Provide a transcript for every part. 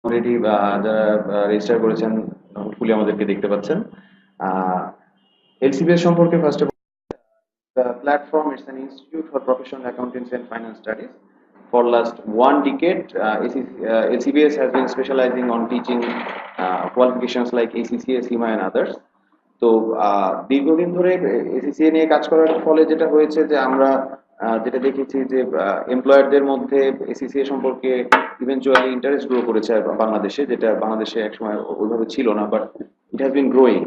Already যারা register করেছেন hopefully আমাদেরকে দেখতে পাচ্ছেন। এলসিবিএস সম্পর্কে first of the platform is an institute for professional accountancy and finance studies. For last 1 decade, LCBS has been specializing on teaching qualifications like ACCA, CIMA and others. তো দীর্ঘদিন ধরে ACCA নিয়ে কাজ করার ফলে যেটা হয়েছে যে আমরা যেটা দেখেছি যে এমপ্লয়ারদের মধ্যে এসিসিএ সম্পর্কে ইভেনচুয়ালি ইন্টারেস্ট গ্রো করেছে বাংলাদেশে, যেটা বাংলাদেশে একসময় ওইভাবে ছিল না, but it has been growing.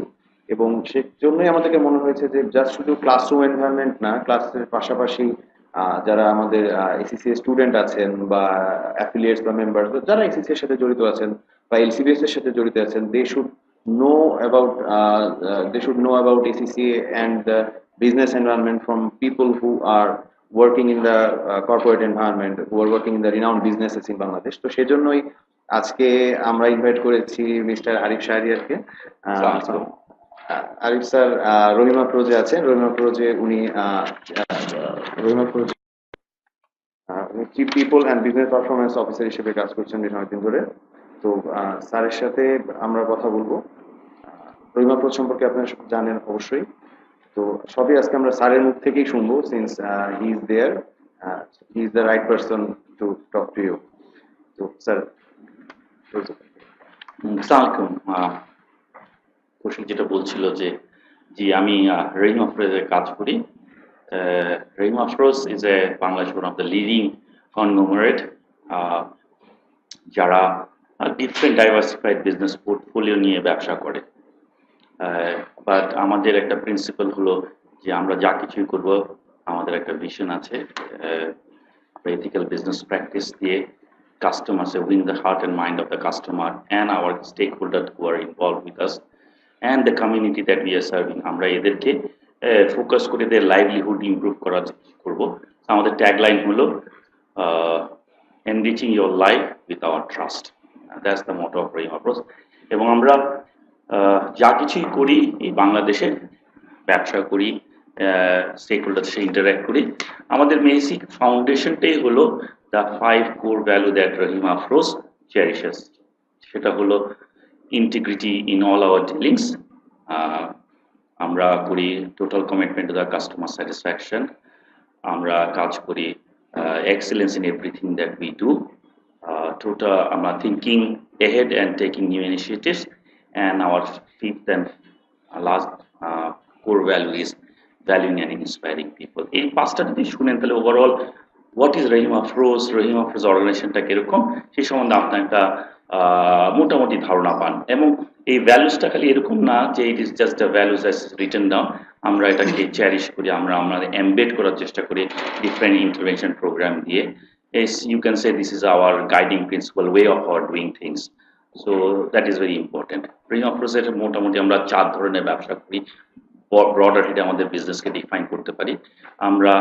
এবং সেজন্যই আমাদেরকে মনে হয়েছে যে জাস্ট শুধু ক্লাসরুম এনভায়রনমেন্ট না, ক্লাসের পাশাপাশি যারা আমাদের এসিসিএ স্টুডেন্ট আছেন বা অ্যাফিলিয়েটস বা মেম্বার যারা এসিসিএ এর সাথে জড়িত আছেন বা এলসিবিএস এর সাথে জড়িত আছেন, know about they should know about ACCA and the business environment from people who are working in the corporate environment, who are working in the renowned businesses in Bangladesh. তো সেজন্যই আজকে আমরা ইনভাইট করেছি মিস্টার আরিফ শাহরিয়ারকে। Arif sir রহিমাফ্রোজে আছেন। রহিমাফ্রোজে উনি রহিমাফ্রোজে chief people and business performance officer হিসেবে কাজ করছেন বেশ অনেকদিন ধরে। তো স্যারের সাথে আমরা কথা বলবো। রহিমাফ্রোজ সম্পর্কে আপনারা জানেন অবশ্যই। তো সবই আজকে আমরা স্যারের মুখ থেকেই শুনবো, since he is there, he is the right person to talk to you. তো স্যার, আসসালামু আলাইকুম। কৌশিক যেটা বলছিল যে জি আমি রহিম আফরোজে কাজ করি। Rahim Afroz is a Bangladesh one of the leading conglomerate যারা ডিফারেন্ট ডাইভার্সিফাইড বিজনেস পোর্টফোলিও নিয়ে ব্যবসা করে। বাট আমাদের একটা প্রিন্সিপাল হলো যে আমরা যা কিছুই করব আমাদের একটা ভিশন আছে, আমরা এথিক্যাল বিজনেস প্র্যাকটিস দিয়ে customers win the heart and mind of the customer and our stakeholders who are involved with us and the community that we are serving. আমরা এদেরকে ফোকাস করে এদের লাইভলিহুড ইমপ্রুভ করার করব। আমাদের ট্যাগলাইন হলো enriching your life with our trust. That's the motto of Rahimafrooz. এবং আমরা যা কিছুই করি এই বাংলাদেশে ব্যবসা করি, স্টেকহোল্ডারের সাথে ইন্টারঅ্যাক্ট করি, আমাদের বেসিক ফাউন্ডেশনটাই হলো the 5 core value that Rahimafrooz cherishes. সেটা হলো integrity in all our dealings. আমরা করি total commitment to the customer satisfaction. আমরা কাজ করি excellence in everything that we do. Total আমরা thinking ahead and taking new initiatives. And our fifth and last core value is valuing and inspiring people. এই পাঁচটা যদি শুনেন তাহলে overall what is Rahimafrooz, Rahimafrooz অর্গানাইজেশনটা কিরকম সেই সম্বন্ধে আপনার একটা মোটামুটি ধারণা পান। এবং এই ভ্যালুসটা খালি এরকম না যে it is just a values as written down, আমরা এটাকে চ্যারিশ করি, আমরা এমবেড করার চেষ্টা করি ডিফারেন্ট ইন্টারভেনশন প্রোগ্রাম দিয়ে। You can say this is our guiding principle way of our doing things. So that is very important. Rahimafroozের মোটামুটি আমরা 4 ধরনের ব্যবসা করি, ব্রডার হেডে আমাদের বিজনেসকে ডিফাইন করতে পারি। আমরা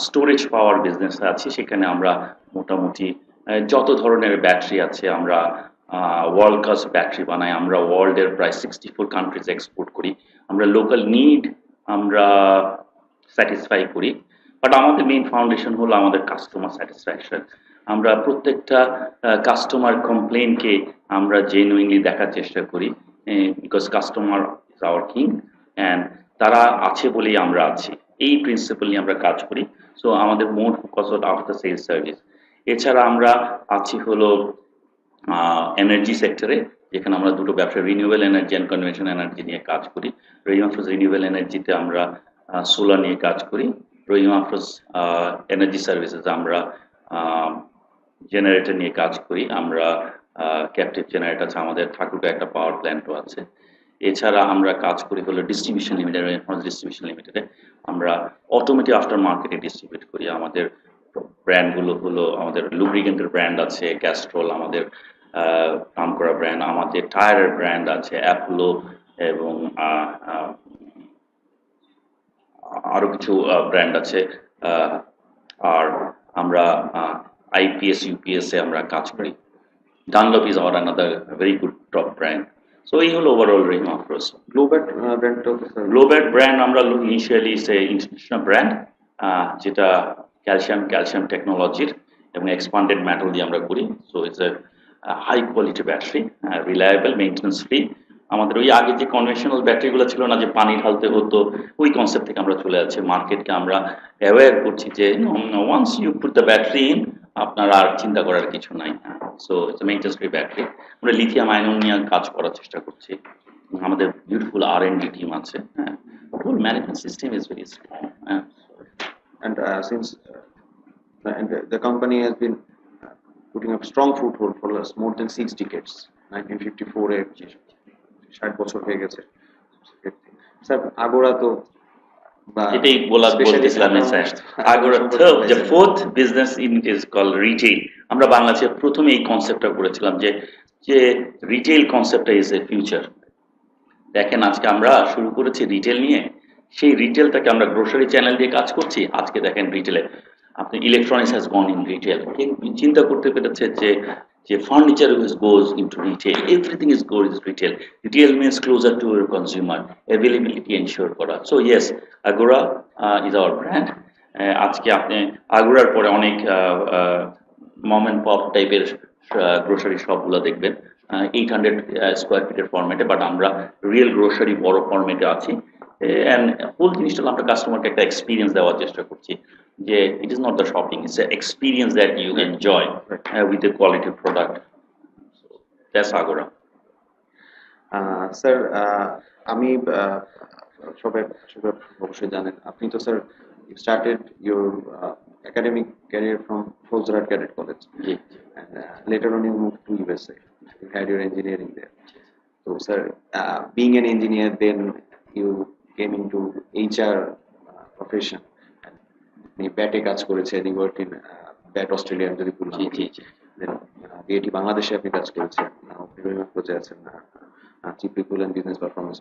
স্টোরেজ পাওয়ার বিজনেস আছে, সেখানে আমরা মোটামুটি যত ধরনের ব্যাটারি আছে আমরা ওয়ার্ল্ড ক্লাস ব্যাটারি বানাই, আমরা ওয়ার্ল্ডের প্রায় 64 কান্ট্রিজ এক্সপোর্ট করি, আমরা লোকাল নিড আমরা স্যাটিসফাই করি। বাট আমাদের মেইন ফাউন্ডেশন হলো আমাদের কাস্টমার স্যাটিসফ্যাকশন। আমরা প্রত্যেকটা কাস্টমার কমপ্লেনকে আমরা জেনুইনলি দেখার চেষ্টা করি, because customer is our king and তারা আছে বলেই আমরা আছি। এই প্রিন্সিপাল নিয়ে আমরা কাজ করি। সো আমাদের মোর ফোকাস হল আফটার সেলস সার্ভিস। এছাড়া আমরা আছি হলো এনার্জি সেক্টরে, যেখানে আমরা দুটো ব্যবসা renewable energy and conventional energy নিয়ে কাজ করি। Rahimafrooz রিনিউয়েবল এনার্জিতে আমরা সোলার নিয়ে কাজ করি। Rahimafrooz এনার্জি সার্ভিসেস আমরা জেনারেটর নিয়ে কাজ করি। আমরা ক্যাপটিভ জেনারেটর আছে, আমাদের ঠাকুরগাঁও একটা পাওয়ার প্ল্যান্টও আছে। এছাড়া আমরা কাজ করি হলো ডিস্ট্রিবিউশন লিমিটেড, ডিস্ট্রিবিউশন লিমিটেডে আমরা অটোমেটিক আফটার মার্কেটে ডিস্ট্রিবিউট করি। আমাদের ব্র্যান্ডগুলো হলো আমাদের লুব্রিকেন্টের ব্র্যান্ড আছে ক্যাস্ট্রল, আমাদের নাম করা ব্র্যান্ড, আমাদের টায়ারের ব্র্যান্ড আছে অ্যাপোলো এবং আরো কিছু ব্র্যান্ড আছে। আর আমরা আইপিএস ইউপিএস এ আমরা কাজ করি। Dhanmondi is our another very good top brand. So এই হলো ওভারঅল Rahimafrooz। গ্লোবাল ব্র্যান্ড আমরা ইনিশিয়ালি সে ইন্টারন্যাশনাল ব্র্যান্ড, যেটা ক্যালসিয়াম টেকনোলজির এবং এক্সপান্ডেড মেটাল দিয়ে আমরা করি। So it's a high quality battery, reliable, maintenance free. আমাদের ওই আগে যে কনভেনশনাল ব্যাটারিগুলো ছিল না, যে পানি ঢালতে হতো, ওই কনসেপ্ট থেকে আমরা চলে যাচ্ছি। মার্কেটকে আমরা অ্যাওয়্যার করছি যে once you put the battery in, আপনার আর চিন্তা করার কিছু নাই। So it's maintenance free battery. আমরা লিথিয়াম আয়ন নিয়ে কাজ করার চেষ্টা করছি। আমাদের বিউটিফুল R&D টিম আছে। হ্যাঁ, whole management system is very strong. And since the company has been putting up strong foothold for more than 6 decades, 1954 এ 60 বছর হয়ে গেছে স্যার। আগোড়া তো এটাই বলতেছিলাম sir, আগোড়া the fourth business in is called retail। আমরা বাংলাদেশে প্রথমে এই কনসেপ্টটা করেছিলাম যে যে রিটেল কনসেপ্টটা ইজ এ ফিউচার। দেখেন আজকে আমরা শুরু করেছি রিটেল নিয়ে, সেই রিটেলটাকে আমরা গ্রোসারি চ্যানেল দিয়ে কাজ করছি। আজকে দেখেন রিটেলে আপনি electronics has gone in retail. চিন্তা করতে পেরেছে যে যে furniture goes into retail, everything is goes retail. Retail means closer to your consumer, availability ensure করা। So yes, Agora is our brand. আজকে আপনি আগোরার পরে অনেক মম অ্যান্ড পপ টাইপের গ্রোসারি শপগুলো দেখবেন 800 স্কোয়ার ফিটের ফরম্যাটে, বাট আমরা রিয়েল গ্রোসারি বড় ফরম্যাটে আছি। অ্যান্ড হোল জিনিসটা আমরা কাস্টমারকে একটা এক্সপিরিয়েন্স দেওয়ার চেষ্টা করছি যে it is not the shopping, it's experience that you enjoy with a quality product. That's Agora. Sir আমি সবাই অবশ্যই জানেন আপনি তো sir started your academic career from Fozrat Cadet College, and later on you moved to USA. You had your engineering there. So sir, being an engineer, then you came into HR profession. আপনি ব্যাটে কাজ করেছেন, you worked in bat Australian যদি ভুল না করি। Then BAT বাংলাদেশে আপনি কাজ করেছেন, আপনি রহিমাফ্রোজে আছেন chief people and business performance.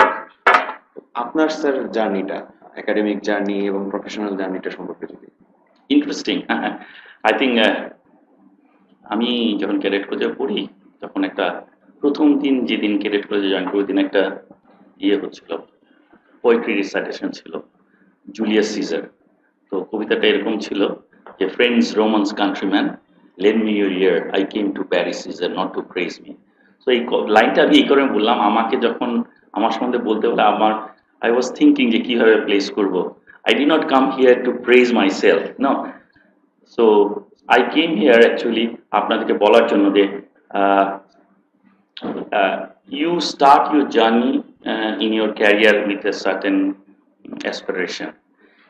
আপনার স্যার জার্নিটা, একাডেমিক জার্নি এবং প্রফেশনাল জার্নিটা সম্পর্কে যদি। ইন্টারেস্টিং। আই থিঙ্ক আমি যখন ক্যাডেট কলেজে পড়ি তখন একটা প্রথম দিন, যেদিন ক্যাডেট কলেজে জয়েন করি, ওই দিন একটা হচ্ছিল, পোয়েট্রি রিসাইটেশন ছিল, জুলিয়াস সিজার। তো কবিতাটা এরকম ছিল যে friends, Romans, countryman, lend me your ear, I came to Paris Caesar not to praise me. তো এই লাইনটা আমি এই কারণে বললাম, আমাকে যখন আমার সম্বন্ধে বলতে বলে I was thinking যে কিভাবে প্লেস করব। I did not come here to praise myself, no. So I came here actually আপনাদেরকে বলার জন্য যে you start your journey in your career with a certain aspiration.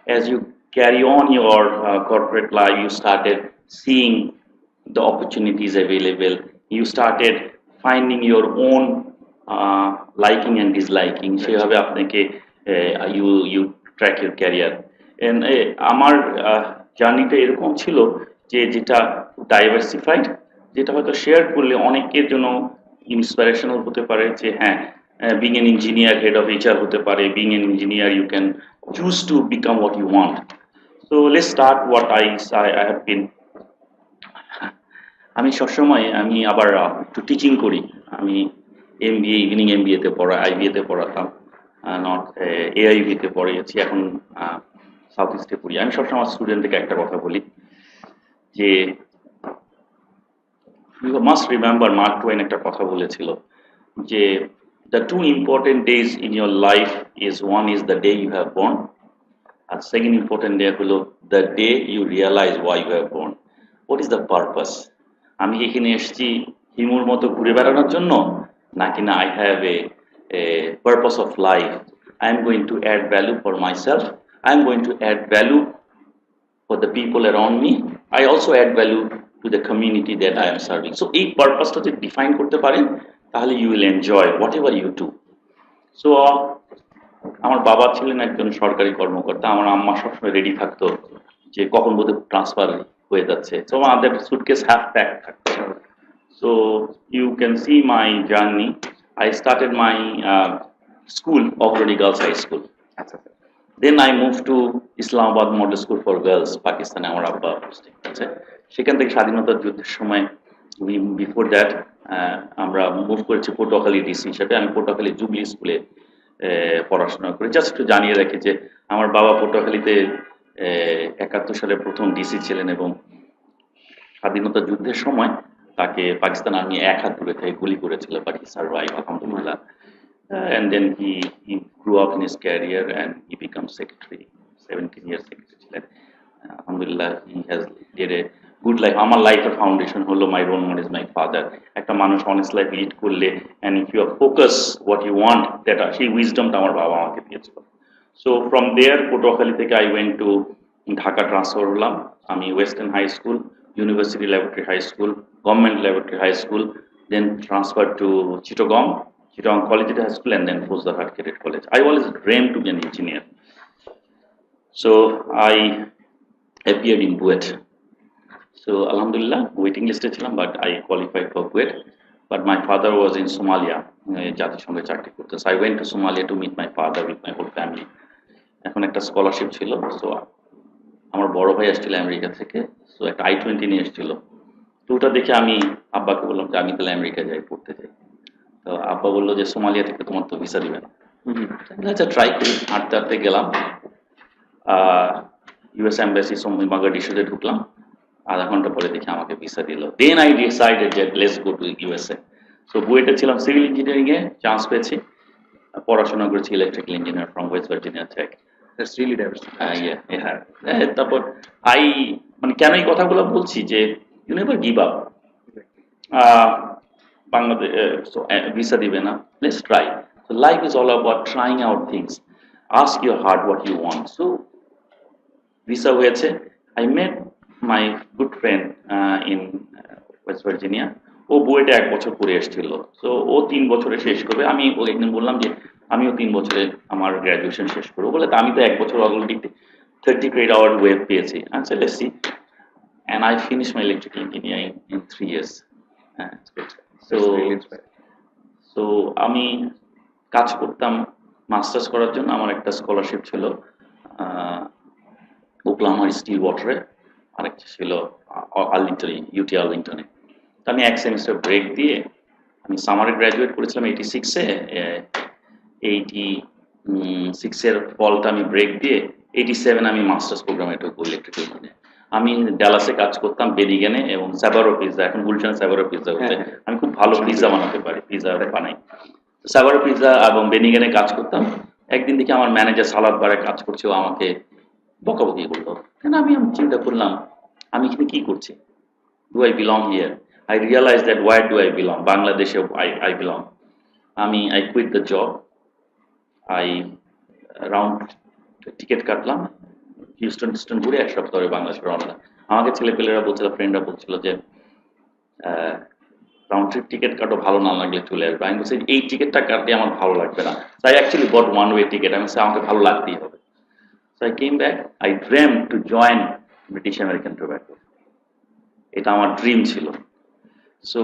As you carry on your corporate life, you started seeing the opportunities available. You started finding your own liking and disliking. সেভাবে আপনাকে you track your career. And আমার জার্নিটা এরকম ছিল যে যেটা diversified, যেটা হয়তো শেয়ার করলে অনেকের জন্য ইন্সপিরেশনাল হতে পারে যে হ্যাঁ, being an engineer head of HR হতে পারে, being an engineer you can choose to become what you want. So let's start what I have been. আমি সবসময় আমি আবার একটু টিচিং করি। আমি MBA, ইভিনিং MBA-তে পড়া, IBA-তে পড়াতাম, নট AIB-তে পড়িয়েছি, এখন সাউথ ইস্টে পড়ি। আমি সবসময় আমার স্টুডেন্টদেরকে একটা কথা বলি যে you must remember, Mark Twain একটা কথা বলেছিল যে the two important days in your life is, one is the day you have born, আর সেকেন্ড ইম্পর্টেন্ট ডে হলো the day you realize why you have born. What is the purpose? আমি এখানে এসেছি হিমুর মতো ঘুরে বেড়ানোর জন্য, নাকি না I have a purpose of life, I am going to add value for myself, I am going to add value for the people around me, I also add value to the community that I am serving. So এই পারপাসটা যদি define করতে পারেন তাহলে you will enjoy what ever you do. So আমার বাবা ছিলেন একজন সরকারি কর্মকর্তা, আমার আম্মা সবসময় রেডি থাকতো যে কখন বোধহয় ট্রান্সফার হয়ে যাচ্ছে। সো আমাদের সুটকেস হাফ প্যাক থাকতো। So you can see my journey. I started my school, Okroni Girls High School. Then I moved to Islamabad Model School for Girls, Pakistan. আমার আব্বা পোস্টিং আছে সেখান থেকে। স্বাধীনতা যুদ্ধের সময় বিফোর দ্যাট আমরা মুভ করেছি পটুয়াখালী ডিসি হিসেবে। আমি পটুয়াখালী জুবলি স্কুলে পড়াশোনা করি। জাস্ট একটু জানিয়ে রাখি যে আমার বাবা পটুয়াখালীতে 71 সালে প্রথম ডিসি ছিলেন এবং স্বাধীনতা যুদ্ধের সময় তাকে পাকিস্তান আর্মি এক হাত দূরে থেকে গুলি করেছিল, বাট হি সার্ভাইভ আলহামদুলিল্লাহ। And then he grew up in his career and he becomes secretary, 17 years secretary ছিলেন। আলহামদুলিল্লাহ, he has led a good life. আমার লাইফের ফাউন্ডেশন হলো my role model is my father. একটা মানুষ honest life lead করলে and if you are focus what you want, that সেই wisdomটা আমার বাবা আমাকে দিয়েছিল। So from there পটুয়াখালী থেকে I went to Dhaka transfer হলাম। আমি western high school, university laboratory high school, government laboratory high school, then transferred to Chittagong Collegiate High School, and then Fozdarhat Cadet College. I always dreamed to be an engineer. So I appeared in BUET. So Alhamdulillah, waiting list ছিলাম, but I qualified for BUET. But my father was in Somalia, জাতিসংঘে চাকরি করতে। So I went to Somalia to meet my father with my whole family. এখন একটা scholarship ছিল, so আমার বড় ভাই আসছিল আমেরিকা থেকে, সো একটা I-20 নিয়ে এসেছিল। তো ওটা দেখে আমি আব্বাকে বললাম যে আমি তাহলে আমেরিকা যাই, পড়তে চাই। তো আব্বা বললো যে সোমালিয়া থেকে তোমার তো ভিসা দিবে না। আচ্ছা ট্রাই করি। হাঁটতে হাঁটতে গেলাম, ইউএস এম্বাসি বাংলাদেশে ঢুকলাম। আধা ঘন্টা পরে দেখি আমাকে ভিসা দিল। দেন আই ডিসাইডেড যে let's go to USA. So বুয়েটে ছিলাম, সিভিল ইঞ্জিনিয়ারিং এ চান্স পেয়েছি। পড়াশোনা করেছি electrical engineer from West Virginia Tech. That's really diverse. তারপর মানে কেন এই কথাগুলো বলছি যে you never give up. Bangladesh visa দিবে না, let's try. So life is all about trying out things, ask your heart what you want. So visa হয়েছে। I met my good friend in West Virginia. ও বুয়েটে 1 বছর করে এসেছিল। So ও 3 বছরে শেষ করবে। আমি ওকে একদিন বললাম যে আমিও 3 বছরে আমার গ্র্যাজুয়েশন শেষ করবো। বলে আমি তো 1 বছর অলরেডি 30 ক্রেডিট আওয়ার ওয়েব পেয়েছি। আচ্ছা let's see. And I finished my electrical engineering in 3 years. So আমি কাজ করতাম মাস্টার্স করার জন্য। আমার একটা স্কলারশিপ ছিল ওকলাহোমা স্টিল ওয়াটারে, আরেকটা ছিল আর্লিংটনে, ইউটি আর্লিংটনে। তো আমি 1 সেমিস্টার ব্রেক দিয়ে আমি সামারে গ্র্যাজুয়েট করেছিলাম 86-এ। 86-এর ফলটা আমি ব্রেক দিয়ে 87 আমি মাস্টার্স প্রোগ্রামে ঢুকবো ইলেকট্রিক্যাল ইঞ্জিনিয়ারিং। আমি ডালাসে কাজ করতাম বেনিগেনে এবং সাভারো পিৎজা, এখন গুলশান সাভারো পিৎজা হচ্ছে। আমি খুব ভালো পিৎজা বানাতে পারি, পিৎজা বানাই। সাভারো পিৎজা এবং বেনিগেনে কাজ করতাম। একদিন দেখি আমার ম্যানেজার সালাদ বারে কাজ করছে, ও আমাকে বকাবকি করলো। কেন আমি চিন্তা করলাম আমি এখানে কি করছি, do I belong here? I realize that where do I belong, বাংলাদেশে I belong. I quit the job. I round ticket কাটলাম, হিউস্টন ঘুরে 1 সপ্তাহ ধরে বাংলাদেশে রওনা। আমাকে ছেলেপেলেরা বলছিল, ফ্রেন্ডরা বলছিল যে রাউন্ড ট্রিপ টিকিট কাটো, ভালো না লাগলে চলে আসবে। আমি বলছি এই টিকিটটা কাটলে আমার ভালো লাগবে না। তাই অ্যাকচুয়ালি বট ওয়ান ওয়ে টিকিট। আমি আমাকে ভালো লাগতেই হবে। So I came back. I dream to join British American tobacco. এটা আমার ড্রিম ছিল। সো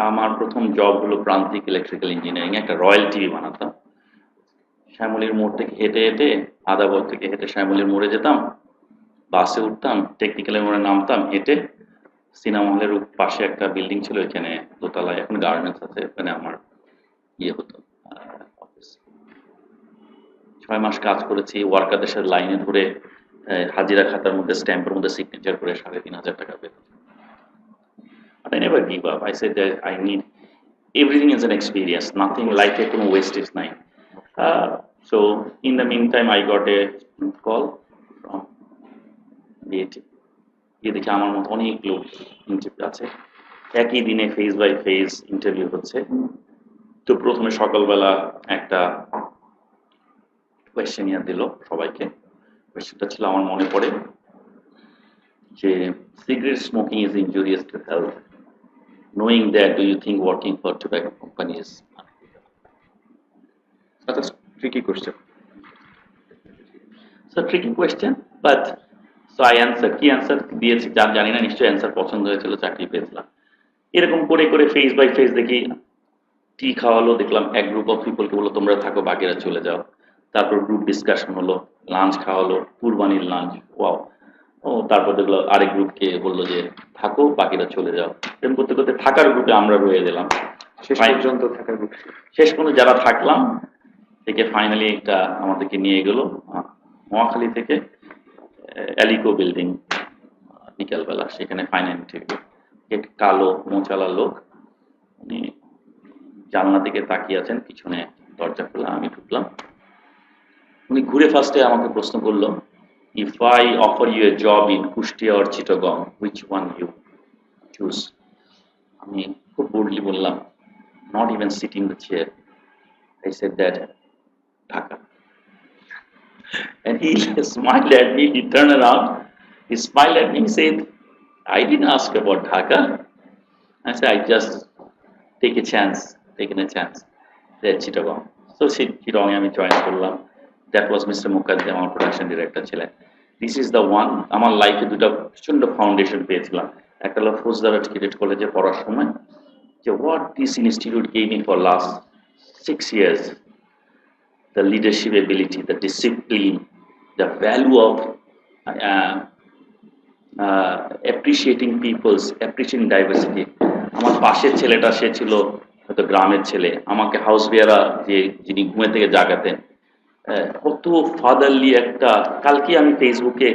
আমার প্রথম জব হলো প্রান্তিক ইলেকট্রিক্যাল ইঞ্জিনিয়ারিং, একটা রয়্যাল টিভি বানাতাম। শ্যামলীর মোড় থেকে হেঁটে হেঁটে, আদাবর থেকে হেঁটে শ্যামলীর মোড়ে যেতাম, বাসে উঠতাম, টেকনিক্যালের মোড়ে নামতাম হেঁটে। সিনেমা হলের পাশে একটা বিল্ডিং ছিল, এখানে দোতলায় এখন গার্মেন্টস আছে, ওখানে আমার হতো অফিস। 6 মাস কাজ করেছি। ওয়ার্কারদের সাথে লাইনে ধরে হাজিরা খাতার মধ্যে স্ট্যাম্পের মধ্যে সিগনেচার করে 3,500 টাকা পেতাম। But I never give up. I said that I need everything is an experience. Nothing like a কোনো wastage নাই। So in the meantime, I got a call from BAT. দেখি আমার মতো অনেক লোক ইন্টারভিউ আছে, একই দিনে ফেজ বাই ফেজ ইন্টারভিউ হচ্ছে। তো প্রথমে সকালবেলা একটা কোয়েশ্চেনিয়ার দিল সবাইকে। কোয়েশ্চেনটা ছিল, আমার মনে পড়ে যে cigarette smoking is injurious to health, knowing that do you think working for tobacco company is? That's a tricky question. So tricky question, but so I answer. কি অ্যান্সার দিয়েছি জানি না, নিশ্চয়ই অ্যান্সার পছন্দ হয়েছিল, চাকরি পেয়েছিলাম। এরকম করে করে ফেজ বাই ফেজ দেখি টি খাওয়ালো, দেখলাম এক গ্রুপ অফ পিপলকে বললো তোমরা থাকো, বাকিরা চলে যাও। তারপর গ্রুপ ডিসকাশন হলো, লাঞ্চ খাওয়ালো, কুরবানির লাঞ্চ, ওয়াও। তারপর দেখলো আরেক গ্রুপকে বললো যে থাকো, বাকিরা চলে যাও। এরকম করতে করতে থাকার গ্রুপে আমরা রয়ে গেলাম। শেষ পর্যন্ত যারা থাকলাম থেকে ফাইনালি একটা আমাদেরকে নিয়ে গেল মহাখালী থেকে অ্যালিকো বিল্ডিং, বিকালবেলা সেখানে ফাইনাল ইন্টারভিউ। কালো মোচালা লোক, উনি জানলা দিকে তাকিয়ে আছেন, পিছনে দরজা খোলা, আমি ঢুকলাম। উনি ঘুরে ফার্স্টে আমাকে প্রশ্ন করলো, if I offer you a job in Kushtia or Chittagong, which one you choose? আমি খুব বোল্ডলি বললাম, not even sitting the chair, I said that Dhaka. And he smiled at me, he turned around, he smiled at me, he said, I didn't ask about Dhaka. I said, I just taken a chance. That Chittagong. So Chittagong আমি join করলাম। That was Mr. Mukaddim, আমার production director ছিলেন। This is the one, আমার লাইফে দুটো প্রচন্ড foundation পেয়েছিলাম। একটা হলো ফৌজদারহাট ক্যাডেট কলেজে পড়ার সময়, যে what this institute gave me for last 6 years, the leadership ability, the discipline, the value of appreciating people's, appreciating diversity. আমার পাশের ছেলেটা সে ছিল হয়তো গ্রামের ছেলে, আমাকে হাউস বিয়ারা যে যিনি ঘুমে থেকে জাগাতেন, কত ফাদারলি একটা। কালকে আমি ফেসবুকে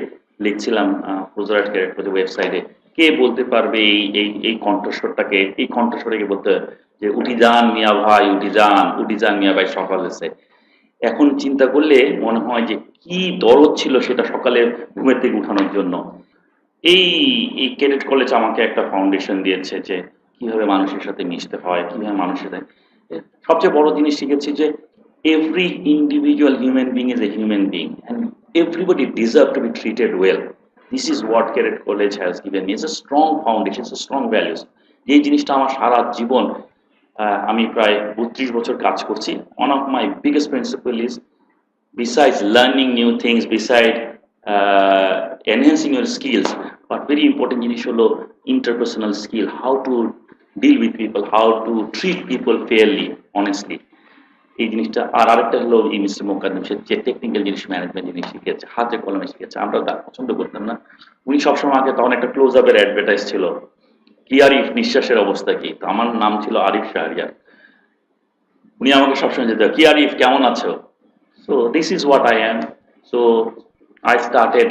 লিখছিলাম গুজরাট ক্যারেক্টার ওয়েবসাইটে, কে বলতে পারবে এই কণ্ঠস্বরটাকে, এই কণ্ঠস্বরকে বলতে যে উঠি যান মিয়া ভাই, উঠি যান মিয়া ভাই সকাল হয়েছে। এখন চিন্তা করলে মনে হয় যে কি দরদ ছিল সেটা সকালে ঘুমের থেকে উঠানোর জন্য। এই এই ক্যাডেট কলেজ আমাকে একটা ফাউন্ডেশন দিয়েছে যে কিভাবে মানুষের সাথে মিশতে হয়, কিভাবে মানুষের সাথে। সবচেয়ে বড় জিনিস শিখেছি যে every individual human being is a human being and everybody deserve to be treated well. This is what Cadet College has given me. It's a strong foundation, it's a strong values. এই জিনিসটা আমার সারা জীবন, আমি প্রায় 32 বছর কাজ করছি। One of my biggest principle is, besides learning new things, besides enhancing your skills, but very important জিনিস হলো interpersonal skill, how to deal with people, how to treat people fairly, honestly. এই জিনিসটা। আর আরেকটা হলো এই মিস্টার মুকাদ্দিম যে technical জিনিস, management জিনিস শিখেছে, হাতে কলমে শিখেছে, আমরা তা পছন্দ করতাম না। উনি সবসময় আগে তখন একটা ক্লোজ আপের অ্যাডভার্টাইজ ছিল, কি আরিফ নিঃশ্বাসের অবস্থা কি, তো আমার নাম ছিল আরিফ শাহরিয়ার। উনি আমাকে সবসময় যেতে, কি আরিফ কেমন আছো? So this is what I am. So I started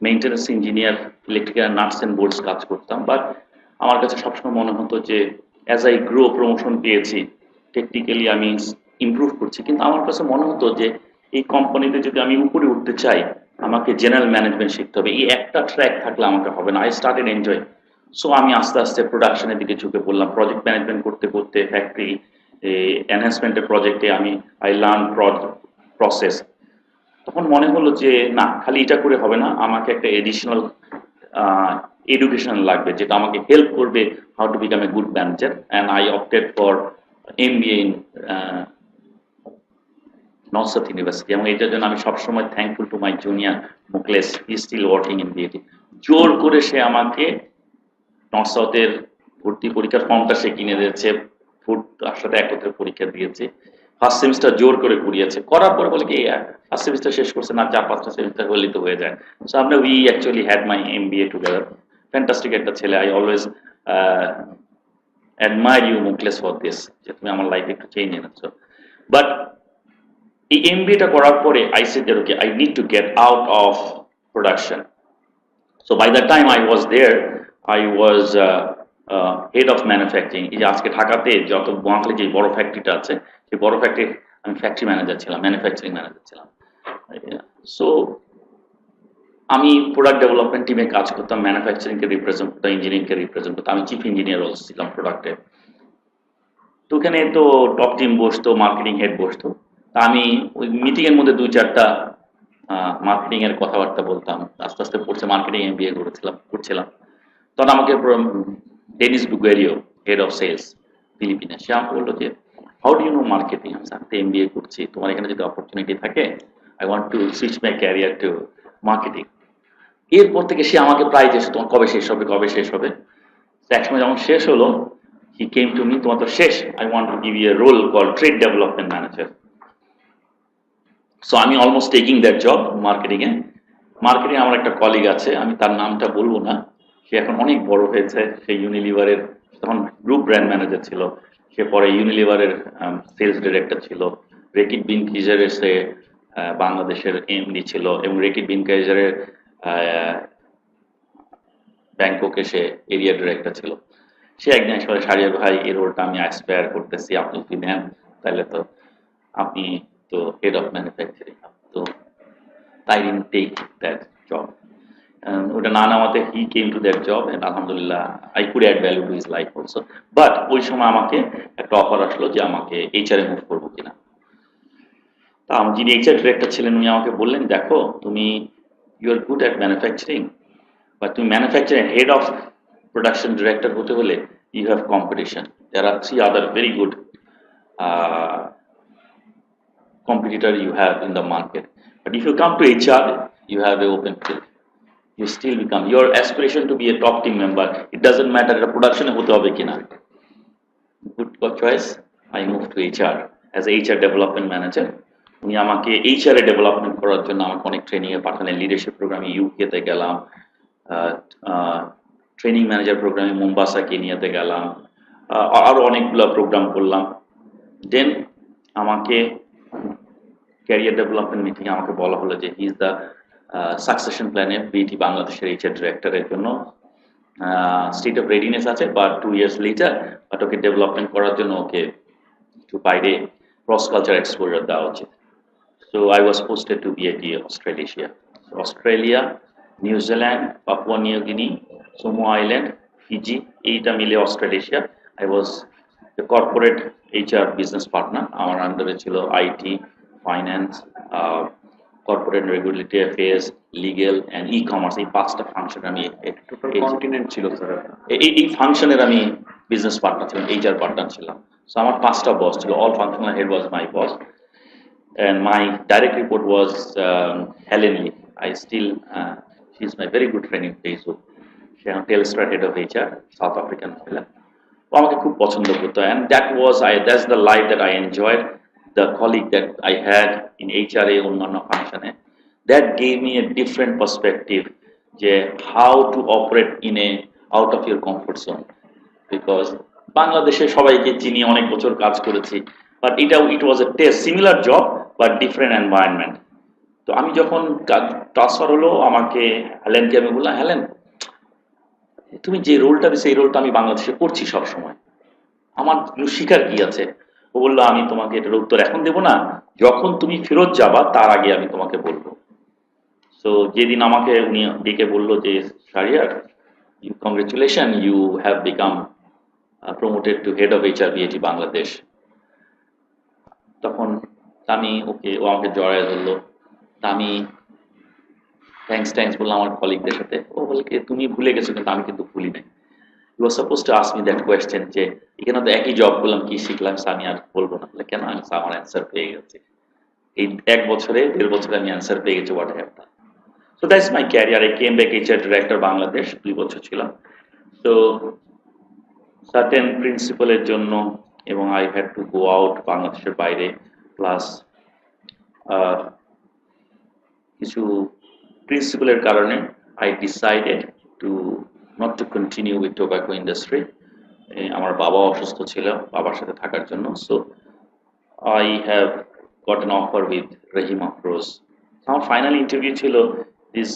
maintenance engineer, electrical nuts and Bolts কাজ করতাম। বাট আমার কাছে সবসময় মনে হতো যে অ্যাজ আই গ্রো, প্রমোশন পেয়েছি, টেকনিক্যালি আমি ইমপ্রুভ করছি, কিন্তু আমার কাছে মনে হতো যে এই কোম্পানিতে যদি আমি উপরে উঠতে চাই আমাকে জেনারেল ম্যানেজমেন্ট শিখতে হবে, এই একটা ট্র্যাক থাকলে আমাকে হবে না। I started enjoy. সো আমি আস্তে আস্তে প্রোডাকশনের দিকে ঝুঁকে পড়লাম, প্রজেক্ট ম্যানেজমেন্ট করতে করতে ফ্যাক্টরি এনহ্যান্সমেন্টের প্রজেক্টে আই লার্ন প্রসেস। তখন মনে হলো যে না, খালি এটা করে হবে না, আমাকে একটা এডিশনাল এডুকেশন লাগবে যেটা আমাকে হেল্প করবে how to become a good manager. And I opted for MBA in North South University. এবং এটার জন্য আমি সবসময় thankful to my junior Mukles, he still working in BAT. জোর করে সে আমাকে নর্থ সাউথের ভর্তি পরীক্ষার ফর্মটা সে কিনে দিয়েছে, ফুড তার সাথে একত্রে পরীক্ষা দিয়েছে, ফার্স্ট সেমিস্টার জোর করে করিয়েছে। করার পরে বলে কি ফার্স্ট সেমিস্টার শেষ করছে না, 4-5টা সেমিস্টার হলেই তো হয়ে যায়। সো আমরা we actually had my MBA together. Fantastic একটা ছেলে। I always admire you Mukles for this, যে তুমি আমার লাইফে একটু চেঞ্জ এনেছো। বাট এই MBAটা করার পরে I said that okay, I need to get out of production. So by the time I was there, I was head of manufacturing. এই যে আজকে ঢাকাতে যত বোয়াখালী যে বড় ফ্যাক্টরিটা আছে, সেই বড় ফ্যাক্টরির আমি ফ্যাক্টরি ম্যানেজার ছিলাম, ম্যানুফ্যাকচারিং ম্যানেজার ছিলাম। সো আমি প্রোডাক্ট ডেভেলপমেন্ট টিমে কাজ করতাম, ম্যানুফ্যাকচারিংকে রিপ্রেজেন্ট করতাম, ইঞ্জিনিয়ারিংকে রিপ্রেজেন্ট করতাম। আমি চিফ ইঞ্জিনিয়ার অলসো ছিলাম প্রোডাক্টে। তো ওখানে তো টপ টিম বসতো, মার্কেটিং হেড বসতো। আমি ওই মিটিং এর মধ্যে 2-4টা মার্কেটিং এর কথাবার্তা বলতাম। আস্তে আস্তে পড়ছে মার্কেটিং MBA করছিলাম। তখন আমাকে Dennis Bugario, head of sales ফিলিপিনে, সে আমাকে বললো যে how do you know marketing? আমি সাথে MBA করছি, তোমার এখানে যদি অপরচুনিটি থাকে, I want to switch my career to marketing. এরপর থেকে সে আমাকে প্রায় যে তোমার কবে শেষ হবে। একসময় যখন শেষ হলো, হি কেম টু মি, তোমার তো শেষ, I want to give you a role call trade development manager. So আমি অলমোস্ট টেকিং দ্যাট জব মার্কেটিংয়ে। আমার একটা কলিগ আছে, আমি তার নামটা বলবো না, সে এখন অনেক বড় হয়েছে। সে ইউনিলিভারের তখন গ্রুপ ব্র্যান্ড ম্যানেজার ছিল, সে পরে ইউনিলিভারের সেলস ডিরেক্টর ছিল। রেকিট বিনকিজারের সে বাংলাদেশের MD ছিল, এবং রেকিট বিনকিজারের ব্যাংককে সে এরিয়া ডিরেক্টর ছিল। সে একদিন এসে বলে, শাহরিয়ার ভাই এই রোলটা আমি অ্যাসপায়ার করতেছি, আপনি যদি নেন তাহলে তো আপনি তো হেড অফ ম্যানুফ্যাকচারিং, তো I didn't take that job. ওটা না নামাতে he came to that job and আলহামদুলিল্লাহ I could add value to his life also. But ওই সময় আমাকে একটা অফার আসলো যে আমাকে এইচআর এ মুভ করবো কিনা। তা যিনি এইচআর ডিরেক্টর ছিলেন উনি আমাকে বললেন, দেখো তুমি you are good at manufacturing, but তুমি manufacturing head of production director হতে হলে you have competition, there are 3 other very good competitor you have in the market. But if you come to HR, you have an open field. You still become your aspiration to be a top team member. It doesn't matter the production hote hobe kina. Good choice. I moved to HR as a HR development manager. উনি আমাকে HR এ development করার জন্য আমাকে অনেক training এ পাঠালেন। Leadership প্রোগ্রামে UK তে গেলাম, ট্রেনিং ম্যানেজার প্রোগ্রামে মুম্বাসা কেনিয়াতে গেলাম, আরো অনেকগুলো প্রোগ্রাম করলাম। দেন আমাকে ক্যারিয়ার ডেভেলপমেন্ট মিটিং আমাকে বলা হলো যে হি ইজ দ্য সাকসেশন প্ল্যানে বিটি বাংলাদেশের এইচআর ডিরেক্টরের জন্য স্টেট অফ রেডিনেস আছে, but 2 years later but okay development করার জন্য ওকে একটু বাইরে ক্রস কালচার এক্সপোজার দেওয়া উচিত। So I was posted to BAT Australasia, Australia, New Zealand, Papua New Guinea, Samoa island, Fiji, এইটা মিলে Australasia. I was the corporate HR business partner. আমার আন্ডারে ছিল IT, finance, corporate regulatory affairs, legal and e commerce, এই 5টা function আমি continent ছিল sir. এই ফাংশনের আমি বিজনেস পার্টনার ছিলাম, এইচআর পার্টনার ছিলাম। সো আমার 5টা বস ছিল, all functional head was my boss and my direct report was Helen Lee. I still she is my very good friend in Facebook. She is Telstra head of HR, South African fella. আমাকে খুব পছন্দ করতো, and that's the life that I enjoyed. The colleague that I had in HR অন্যান্য ফাংশনে, that gave me a different perspective যে how to operate in a out of your comfort zone, because বাংলাদেশে সবাইকে চিনি, অনেক বছর কাজ করেছি, but it was a test, similar job but different environment. তো আমি যখন ট্রান্সফার হলো আমাকে হেলেনকে আমি বললাম, হেলেন তুমি যে রোলটা দিছো এই রোলটা আমি বাংলাদেশে করছি সব সময়, আমার শিখার কি আছে? ও বললো, আমি তোমাকে এটার উত্তর এখন দেবো না, যখন তুমি ফেরত যাবা তার আগে আমি তোমাকে বলবো। সো যেদিন আমাকে উনি ডেকে বললো যে Shahriar, congratulation, you have become promoted to head of HR BAT Bangladesh, তখন আমি ওকে, ও আমাকে জড়ায় ধরলো, তা আমি থ্যাঙ্কস বললাম আমার কলিগদের সাথে। ও বলে তুমি ভুলে গেছো, কিন্তু আমি কিন্তু ভুলি নাই। You are suppose to ask me that question যে এখানে তো একই জব করলাম, কি শিখলাম? আমি আর বলবো না। বলে কেন? আমি আমার অ্যান্সার পেয়ে গেছি, এই 1 বছরে 1.5 বছরে আমি অ্যান্সার পেয়ে গেছি what I have done. So that's my career. I came back HR director Bangladesh, 2 বছর ছিলাম। তো সার্টেন প্রিন্সিপালের জন্য, এবং I had to go out বাংলাদেশের বাইরে, প্লাস কিছু প্রিন্সিপালের কারণে I decided to not to continue with tobacco industry. আমার বাবা অসুস্থ ছিল, বাবার সাথে থাকার জন্য। So I have got an offer with Rahimafrooz. আমার ফাইনাল ইন্টারভিউ ছিল দিস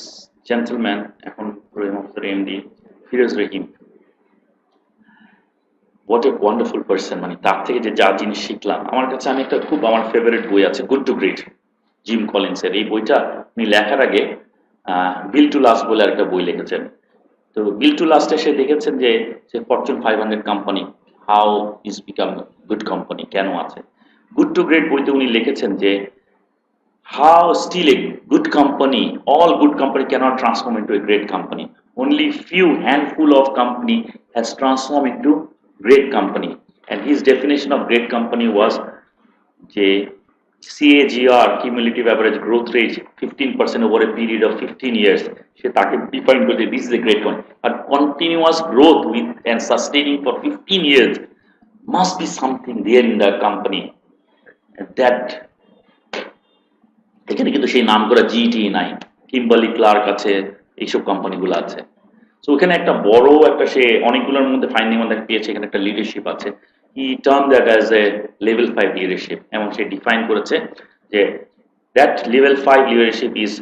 জেন্টলম্যান, এখন রহিমাফরোজের MD Firoz Rahim. What a wonderful person, মানে তার থেকে যে যা জিনিস শিখলাম, আমার কাছে আমি একটা খুব আমার ফেভারিট বই আছে, গুড টু গ্রেট, জিম কলিন্সের। এই বইটা উনি লেখার আগে বিল টু লাস্ট বলে একটা বই লিখেছেন। তো বিল টু লাস্টে সে দেখেছেন যে Fortune 500 company how is become good company, কেন আছে। গুড টু গ্রেট বইতে উনি লিখেছেন যে how still a good company, all good company cannot transform into a great company. Only few handful of company has transformed into great company. And his definition of great company was যে CAGR, cumulative average growth rate 15% over a period of 15 years. সে তাকে define করে, this is a great one. But continuous growth with and sustaining for 15 years must be something there in the company. And that এখানে কিন্তু সেই নাম করা GT নাই, Kimberley clerk আছে, এইসব কোম্পানিগুলো আছে। সো ওখানে একটা বড় একটা সে অনেকগুলোর মধ্যে ফাইন্ডিং মধ্যে পেয়েছে, এখানে একটা লিডারশিপ আছে। He term that as a level 5 leadership, এবং সে ডিফাইন করেছে যে that level 5 leadership is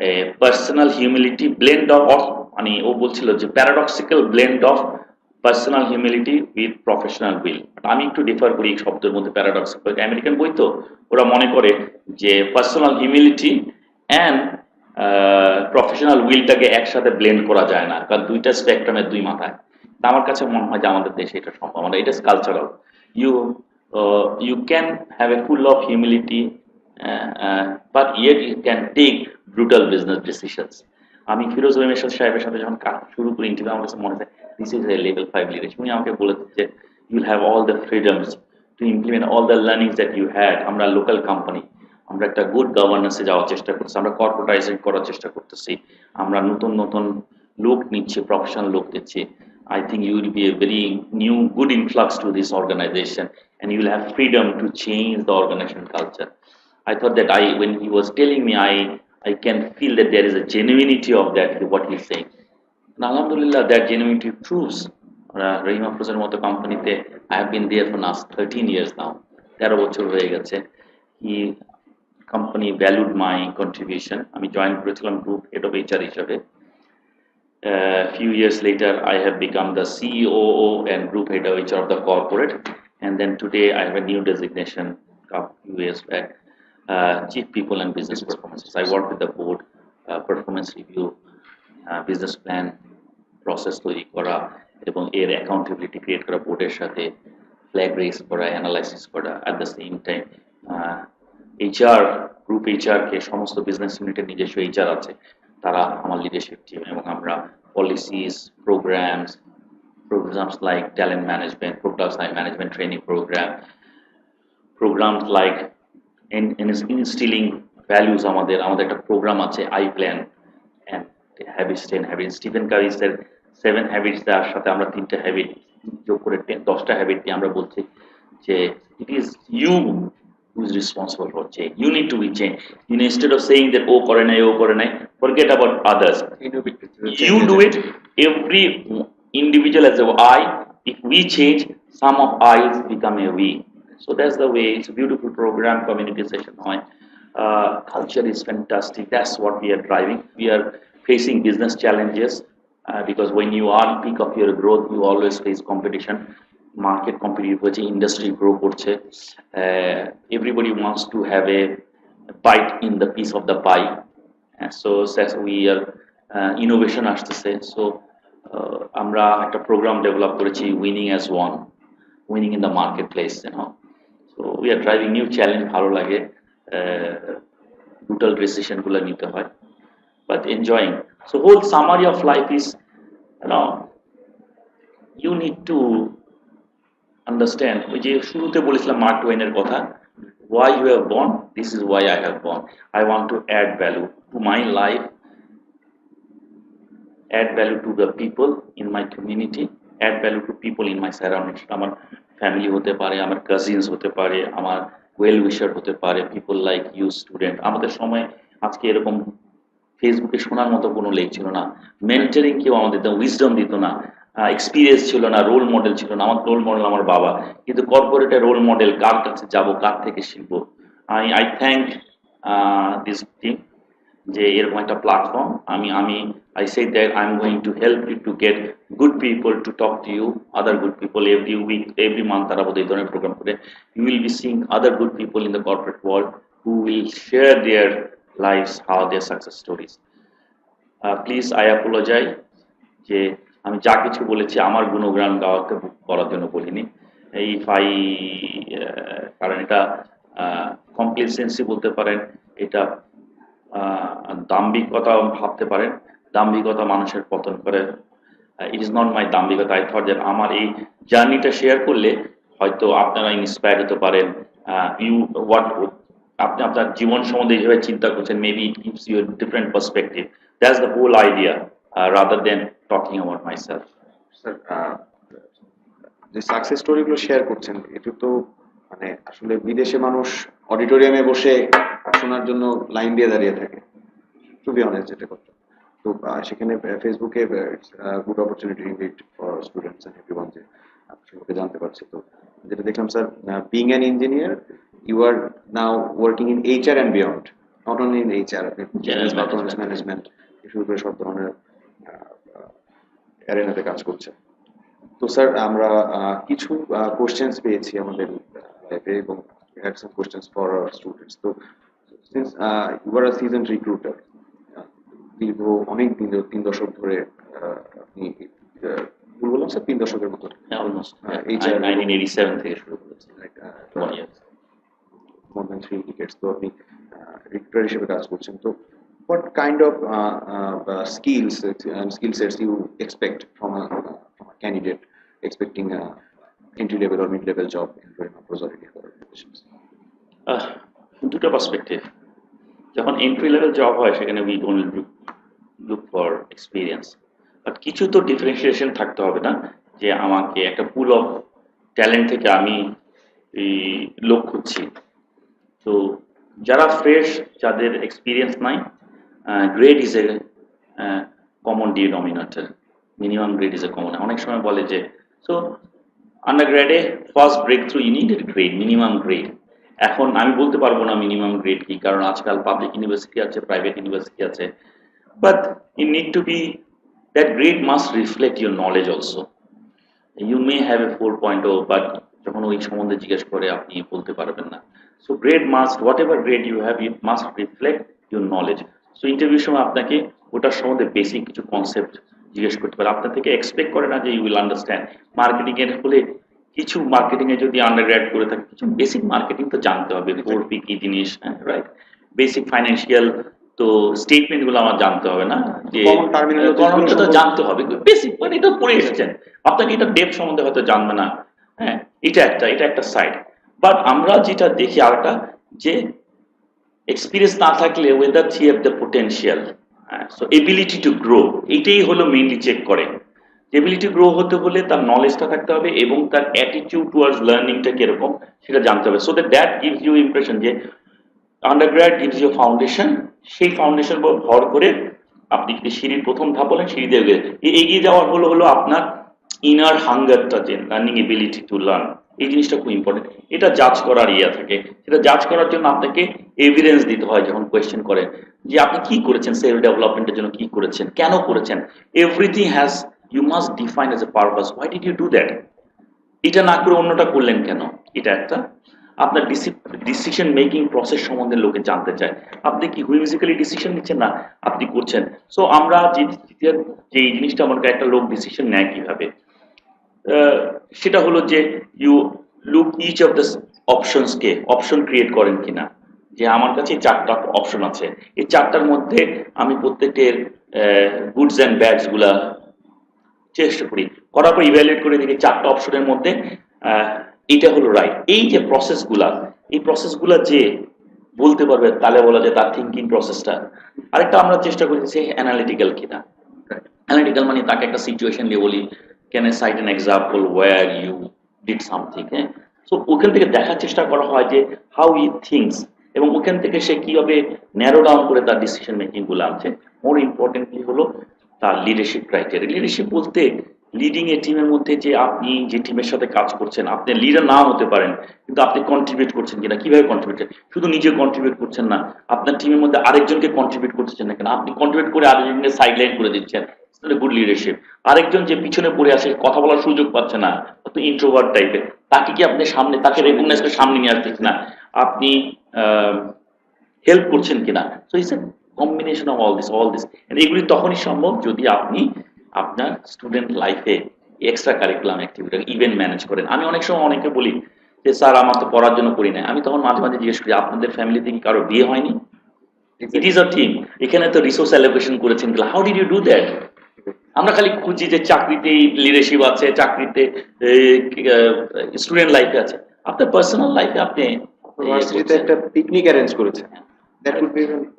a personal humility blend of, মানে ও বলছিল যে paradoxical blend of personal humility with professional will. আমি একটু ডিফার করি এই শব্দের মধ্যে, প্যারাডক্স। আমেরিকান বই তো, ওরা মনে করে যে পার্সোনাল হিউমিলিটি অ্যান্ড প্রফেশনাল উইলটাকে একসাথে ব্লেন্ড করা যায় না, কারণ দুইটা স্পেকট্রামের দুই মাথায়। আমার কাছে মনে হয় যে আমাদের দেশে এটা সম্ভব, মানে এটা cultural. You you can have a full of humility, but yet you can take brutal business decisions. আমি ফিরোজ মেশাদ সাহেবের সাথে যখন কাজ শুরু করি ইন্টারভিউ, আমার কাছে মনে হয় this is a level 5 leadership. উনি আমাকে বলেছে যে you will have all the freedoms to implement all the learnings that you had. আমরা লোকাল কোম্পানি, আমরা একটা গুড গভর্নেন্সে যাওয়ার চেষ্টা করছি, আমরা কর্পোরেটাইজিং করার চেষ্টা করতেছি, আমরা নতুন নতুন লোক নিচ্ছি, প্রফেশনাল লোক নিচ্ছি। I think you will be a very new, good influx to this organization, and you will have freedom to change the organization culture. I thought that when he was telling me, I can feel that there is a genuinity of that, what he's saying. And Alhamdulillah, that genuinity proves. Rahimafroozের মতো কোম্পানিতে I have been there for last 13 years now. 13 বছর হয়ে গেছে। He company valued my contribution. আমি join করেছিলাম group head of HR হিসাবে। Few years later, I have become the COO and group head of HR of the corporate, and then today I have a new designation a few years back, Chief People and Business Performances. I work with the board, performance review, business plan, process তৈরি করা এবং এর accountability create করা, বোর্ডের সাথে flag raise করা, analysis করা। At the same time HR group এইচআরকে সমস্ত বিজনেস ইউনিটের নিজস্ব এইচআর আছে, তারা আমার লিডারশিপ টিম, এবং আমরা policies, programs like talent management, programs like management training programs like instilling values. আমাদের একটা প্রোগ্রাম আছে I plan and habits 10 habits. Stephen কাভিসের 7 হ্যাবিটস দেওয়ার সাথে আমরা 3টে হ্যাবিট যোগ করে 10টা হ্যাবিট দিয়ে আমরা বলছি যে it is you who is responsible for change. You need to be changed. You know, instead of saying that oh kore nai, forget about others. You do it. Every individual as a I. If we change, some of I's become a we. So that's the way. It's a beautiful program, community session. Culture is fantastic. That's what we are driving. We are facing business challenges because when you are at peak of your growth, you always face competition. Market competitive হচ্ছে, industry grow করছে, everybody wants to have a bite in the piece of the pie, so as we are innovation আসতেছে, so আমরা একটা program develop করেছি, winning as one, winning in the marketplace, you know, so we are driving new challenge. ভালো লাগে, brutal decision গুলো নিতে হয়, but enjoying. So whole summary of life is, you know, you need to understand, ওই যে শুরুতে বলেছিলাম mark টোয়েনের কথা, why you have born, this is why I have born. I want to add value to my life, add value to the people in my community, add value to people in my surroundings. আমার family হতে পারে, আমার cousins হতে পারে, আমার well উইশার হতে পারে, people like you student. আমাদের সময় আজকে এরকম ফেসবুকে শোনার মতো কোনো লেখ ছিল না, মেন্টরিং কেউ আমাদের উইজডম দিত না, এক্সপিরিয়েন্স ছিল না, রোল মডেল ছিল না। আমার রোল মডেল আমার বাবা, কিন্তু কর্পোরেটের রোল মডেল কার কাছে যাব, কার থেকে শিখবো? আই থ্যাংক দিস টিম যে এরকম একটা platform. I say that I'm going to help you to get good people to talk to you, other good people every week, every month. তারা বোধহয় এই ধরনের প্রোগ্রাম করে। You will be seeing other good people in the corporate world who will share their lives, how their success stories. Please, I apologize যে আমি যা কিছু বলেছি আমার গুণগান গাওয়াতে করার জন্য বলিনি। কারণ এটা কমপ্লেসেন্সি বলতে পারেন, এটা দাম্ভিকতা ভাবতে পারেন, দাম্ভিকতা মানুষের পতন করে। ইট ইজ নট মাই দাম্ভিকতা। আই থট দ্যাট আমার এই জার্নিটা শেয়ার করলে হয়তো আপনারা ইন্সপায়ার হতে পারেন। আপনি আপনার জীবন সম্বন্ধে যেভাবে চিন্তা করছেন, maybe it gives you a different perspective. That's the whole idea, rather than talking about myself. Sir, যে সাকসেস স্টোরিগুলো শেয়ার করছেন, এটা তো মানে আসলে বিদেশে মানুষ অডিটোরিয়ামে বসে শোনার জন্য লাইন দিয়ে দাঁড়িয়ে থাকে, টু বি অনেস্ট যেটা করতে। তো সেখানে ফেসবুকে good opportunity indeed for students and everyone যে সম্পর্কে জানতে পারছি। তো যেটা দেখলাম sir, being an engineer, you are now working in HR and beyond, not only in HR, আপনি পারফরমেন্স ম্যানেজমেন্ট শুরু করে সব ধরনের অ্যারেনাতে কাজ করছেন। তো স্যার আমরা কিছু কোশ্চেন্স পেয়েছি আমাদের লাইফে এবং we had some questions for our students. তো since you are a seasoned recruiter, দীর্ঘ অনেক দিন 3 দশক ধরে আপনি ভুল বললাম স্যার 3 দশকের মতো অলমোস্ট HR 1987 থেকে শুরু করেছি, 1 year. more than 3 decades তো আপনি recruiter হিসেবে কাজ করছেন তো what kind of skills and skill sets you expect from a candidate expecting a entry level or mid level job in Rahimafrooz or any other organizations? দুটো perspective. যখন entry level job হয় সেখানে we don't look for experience, but কিছু তো differentiation থাকতে হবে না, যে আমাকে একটা পুল অফ ট্যালেন্ট থেকে আমি লোক খুঁজছি। তো যারা ফ্রেশ, যাদের এক্সপিরিয়েন্স নাই, grade is a common denominator, minimum grade is a common. অনেক সময় বলে যে সো আন্ডারগ্রেডে first breakthrough you need grade, minimum grade. এখন আমি বলতে পারবো না মিনিমাম গ্রেড কি, কারণ আজকাল পাবলিক ইউনিভার্সিটি আছে, প্রাইভেট ইউনিভার্সিটি আছে, but you need to be, that grade must reflect your knowledge also. You may have a 4.0, but যখন ওই সম্বন্ধে জিজ্ঞেস করে আপনি বলতে পারবেন না। So grade must, what ever grade you have, it must reflect your knowledge. So ইন্টারভিউর সময় আপনাকে ওটার সম্বন্ধে বেসিক কিছু কনসেপ্ট জিজ্ঞেস করতে পারে, আপনার থেকে এক্সপেক্ট করে না যে ইউ উইল আন্ডারস্ট্যান্ড। মার্কেটিং এর হলে কিছু মার্কেটিং এ যদি আন্ডারগ্রেড করে থাকে, কিছু বেসিক মার্কেটিং তো জানতে হবে, 4P কি জিনিস, রাইট, বেসিক ফাইন্যান্সিয়াল তো স্টেটমেন্ট গুলো আমার জানতে হবে না, যে কর্মটা তো জানতে হবে, বেসিক, মানে এটা পড়ে এসেছেন, আপনাকে এটা ডেপ সম্বন্ধে হয়তো জানবে না। হ্যাঁ, এটা একটা সাইড। বাট আমরা যেটা দেখি আরেকটা, যে এক্সপিরিয়েন্স না থাকলে whether they have the potential, so ability to grow, এইটাই হলো মেইনলি চেক করে। এবিলিটি গ্রো হতে হলে তার নলেজটা থাকতে হবে এবং তার অ্যাটিটিউড টুয়ার্ডস লার্নিংটা কিরকম সেটা জানতে হবে। So that gives you impression যে আন্ডারগ্রেড গিভস ইউ ফাউন্ডেশন, সেই ফাউন্ডেশন উপর ভর করে আপনি যদি সিঁড়ির প্রথম ধাপ বলেন, সিঁড়ি দিয়ে এগিয়ে যাওয়ার হলো আপনার ইনার হাঙ্গারটা, যে লার্নিং এবিলিটি টু লার্ন, এই জিনিসটা খুব ইম্পর্টেন্ট। এটা জাজ করার থাকে, সেটা জাজ করার জন্য আপনাকে এভিডেন্স দিতে হয় যখন কোয়েশ্চেন করে, যে আপনি কি করেছেন সেলফ ডেভেলপমেন্টের জন্য, কি করেছেন, কেন করেছেন, everything has, you must define as a purpose, why did you do that, এটা না করে অন্যটা করলেন কেন, এটা একটা। আপনার ডিসিশন মেকিং প্রসেস সম্বন্ধে লোকে জানতে চায়, আপনি কি হুইমজিক্যালি ডিসিশন নিচ্ছেন না আপনি করছেন। সো আমরা যে এই জিনিসটা আমাকে একটা লোক ডিসিশন নেয় কিভাবে, সেটা হলো যে you look each of the অপশনসকে, অপশন ক্রিয়েট করেন কিনা, যে আমার কাছে 4টা অপশন আছে, এই 4টার মধ্যে আমি প্রত্যেকটার গুডস অ্যান্ড ব্যাডস গুলা চেষ্টা করি, করার পর ইভ্যালুয়েট করে দেখি 4টা অপশনের মধ্যে এইটা হলো রাইট। এই যে প্রসেসগুলা, এই প্রসেসগুলা যে বলতে পারবে, তাহলে বলা যায় তার থিঙ্কিং প্রসেসটা। আরেকটা আমরা চেষ্টা করছি অ্যানালিটিক্যাল কিনা। অ্যানালিটিক্যাল মানে তাকে একটা সিচুয়েশন দিয়ে বলি, can I cite an example where you did something, হ্যাঁ। সো ওখান থেকে দেখার চেষ্টা করা হয় যে হাউ হি থিংস, এবং ওখান থেকে সে কিভাবে ন্যারো ডাউন করে তার ডিসিশন মেকিং গুলো আনছে। মোর ইম্পর্টেন্টলি হলো তার লিডারশিপ ক্রাইটেরিয়া। লিডারশিপ বলতে লিডিং এ টিমের মধ্যে, যে আপনি যে টিমের সাথে কাজ করছেন, আপনি লিডার নাও হতে পারেন, কিন্তু আপনি কন্ট্রিবিউট করছেন কিনা, কিভাবে কন্ট্রিবিউট, শুধু নিজে কন্ট্রিবিউট করছেন না, আপনার টিমের মধ্যে আরেকজনকে কন্ট্রিবিউট করতেছেন না কেন, আপনি কন্ট্রিবিউট করে আরেকজনকে সাইডলাইন করে দিচ্ছেন, গুড লিডারশিপ। আরেকজন যে পিছনে পড়ে আসে, কথা বলার সুযোগ পাচ্ছে না, অত ইন্ট্রোভার্ট টাইপের, তাকে কি আপনি সামনে, তাকে রেকগনাইজ করে সামনে নিয়ে আসতেছেন না, আপনি হেল্প করছেন কিনা। So it's A combination of all this. এগুলি তখনই সম্ভব যদি আপনি আপনার স্টুডেন্ট লাইফে extra curriculum activity event manage করেন। আমি অনেক সময় অনেকে বলি যে স্যার আমার তো পড়ার জন্য করি না, আমি তখন মাঝে মাঝে জিজ্ঞেস করি আপনাদের ফ্যামিলিতে কি কারো বিয়ে হয়নি? ইট ইজ আ টিম, এখানে তো রিসোর্স অ্যালোকেশন করেছেন, how did you do that? আমরা খালি খুঁজি যে চাকরিতে লিডারশিপ আছে, চাকরিতে স্টুডেন্ট লাইফে আছে, আপনার পার্সোনাল লাইফে আপনি একটা পিকনিক অ্যারেঞ্জ করেছেন,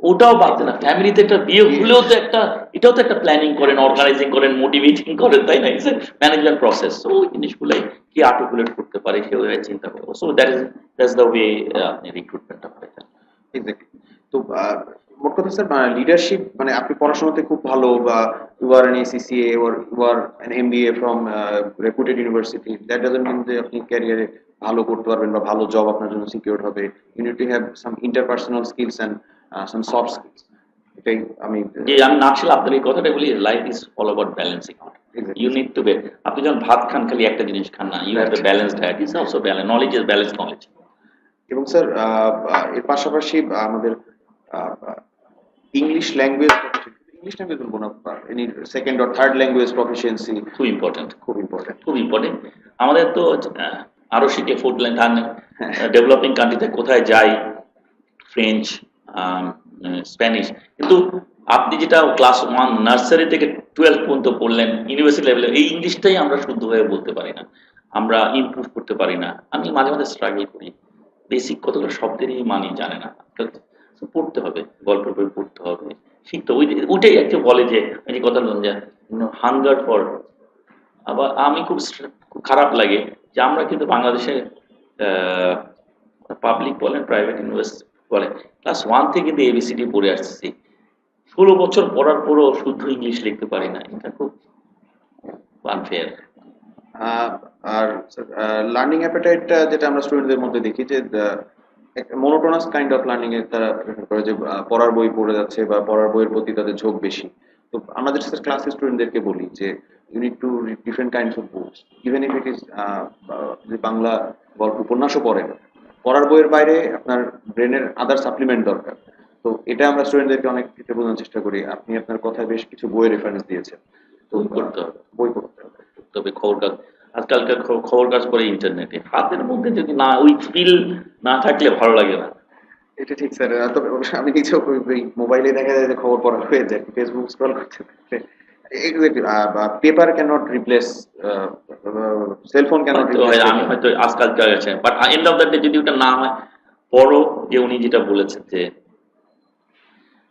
ওটাও বাদ না, ফ্যামিলিতে একটা বিয়ে হলেও তো একটা, এটাও তো একটা প্ল্যানিং করেন, অর্গানাইজিং করেন, মোটিভেটিং করেন, তাই না? It's a management process. So ওই জিনিসগুলোই কি আর্টিকুলেট করতে পারে সেভাবে চিন্তা করবো। সো দ্যাটস দ্য ওয়ে আপনি রিক্রুটমেন্টটা করে দেন। এক্স্যাক্টলি। তো মোট কথা স্যার, লিডারশিপ মানে আপনি পড়াশোনাতে খুব ভালো, বা you are an ACCA or you are an MBA from reputed university, that doesn't mean যে আপনি ক্যারিয়ারে ভালো করতে পারবেন বা ভালো জব আপনার জন্য সিকিউর হবে। You need to have some interpersonal skills and some soft skills. এটাই আমি যে আমি নাকশাল আপনার এই কথাটা বলি, life is all about balancing out. You need to be, আপনি যখন ভাত খান খালি একটা জিনিস খান না, you have the balance diet, is also balance, knowledge is balance knowledge. এবং স্যার এর পাশাপাশি আমাদের ইংলিশ ল্যাঙ্গুয়েজ ইংলিশ ল্যাঙ্গুয়েজ বলবো না, any second or third language proficiency খুব ইম্পর্টেন্ট, খুব ইম্পর্টেন্ট। খুব ইম্পর্টেন্ট। আমাদের তো আরো শিখে ফুড ডেভেলপিং কান্ট্রিতে কোথায় যাই, ফ্রেঞ্চ, স্প্যানিশ, কিন্তু আপনি যেটা ক্লাস 1 নার্সারি থেকে 12 পর্যন্ত পড়লেন, ইউনিভার্সিটি লেভেলে এই ইংলিশটাই আমরা শুদ্ধভাবে বলতে পারি না, আমরা ইমপ্রুভ করতে পারি না। আমি মাঝে মাঝে স্ট্রাগল করি, বেসিক কতগুলো শব্দেরই মানি জানে না। তো পড়তে হবে, গল্পের বই পড়তে হবে, শিখতে হবে। ওইটাই একটা বলে যে ওই যে কথা বলুন যে হাঙ্গার ফর। আবার আমি খুব খারাপ লাগে যে আমরা কিন্তু বাংলাদেশে পাবলিক বলেন, প্রাইভেট ইউনিভার্সিটি বলেন, ক্লাস 1 থেকে কিন্তু এবিসিডি পড়ে আসছি, 16 বছর পড়ার পরও শুদ্ধ ইংলিশ লিখতে পারি না। এটা খুব আনফেয়ার। আর লার্নিং অ্যাপেটাইটটা যেটা আমরা স্টুডেন্টদের মধ্যে দেখি যে একটা মোনোটোনাস কাইন্ড অফ লার্নিং এর তারা প্রেফার করে, যে পড়ার বই পড়ে যাচ্ছে বা পড়ার বইয়ের প্রতি তাদের ঝোঁক বেশি। তো আমাদের ক্লাসের স্টুডেন্টদেরকে বলি যে you need to read different kinds of books, even if it is যে বাংলা গল্প উপন্যাসও পড়েন, পড়ার বইয়ের বাইরে আপনার ব্রেনের আদার সাপ্লিমেন্ট দরকার। তো এটা আমরা স্টুডেন্টদেরকে অনেক ক্ষেত্রে বোঝানোর চেষ্টা করি। আপনি আপনার কথায় বেশ কিছু বইয়ের রেফারেন্স দিয়েছেন, তো বই পড়তে হবে, বই পড়তে হবে। তবে খবর কাগজ, আজকালকার খবর কাজ করে ইন্টারনেটে, হাতের মধ্যে যদি না ওই ফিল না থাকলে ভালো লাগে না। এটা ঠিক স্যার, তবে আমি নিজেও মোবাইলে দেখা যায় যে খবর পড়া হয়ে যায়, ফেসবুক স্ক্রল করতে করতে। Exactly, paper cannot replace, cellphone cannot replace. আমি হয়তো আজকালকার আছে, but end of the day যদি ওটা না হয়, পরও যে উনি যেটা বলেছেন যে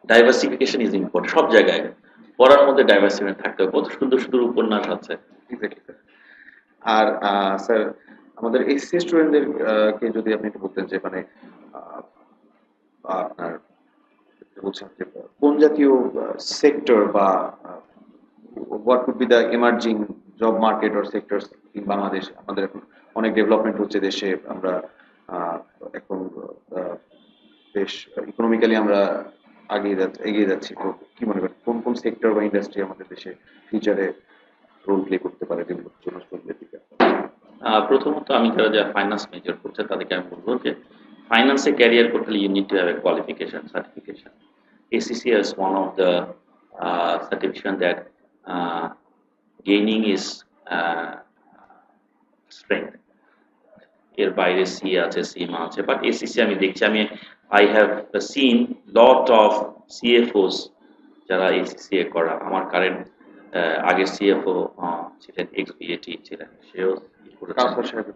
ডাইভার্সিফিকেশন ইজ ইম্পর্টেন্ট, সব জায়গায় পড়ার মধ্যে ডাইভার্সিফিকেশন থাকতে হবে। কত সুন্দর সুন্দর উপন্যাস আছে। আর স্যার আমাদের এসসি স্টুডেন্টদের কে যদি আপনি একটু বলতেন যে মানে আপনার বলছেন যে কোন জাতীয় সেক্টর বা what could be the emerging job market or sectors in Bangladesh. আমাদের এখন অনেক ডেভেলপমেন্ট হচ্ছে দেশে, আমরা এখন বেশ ইকোনমিক্যালি আমরা এগিয়ে যাচ্ছি। তো কি মনে করেন কোন কোন সেক্টর বা ইন্ডাস্ট্রি আমাদের দেশে ফিউচারে রোল প্লে করতে পারে ডেভেলপের জন্য স্টুডেন্টদের দিকে? প্রথমত আমি যারা ফাইন্যান্স মেজর করছে তাদেরকে আমি বলবো যে ফাইন্যান্সে ক্যারিয়ার করতে হলে you need to have a qualification certification. ACC is one of the certification that gaining is strength. এর বাইরে সি আছে, সিমা আছে, বাট এসিসি আমি দেখছি, I have seen lot of CFOs যারা এসিসি করা। আমার কারেন্ট আগের সিএফও ছিলেন, এক্স বিএটি ছিলেন, সেও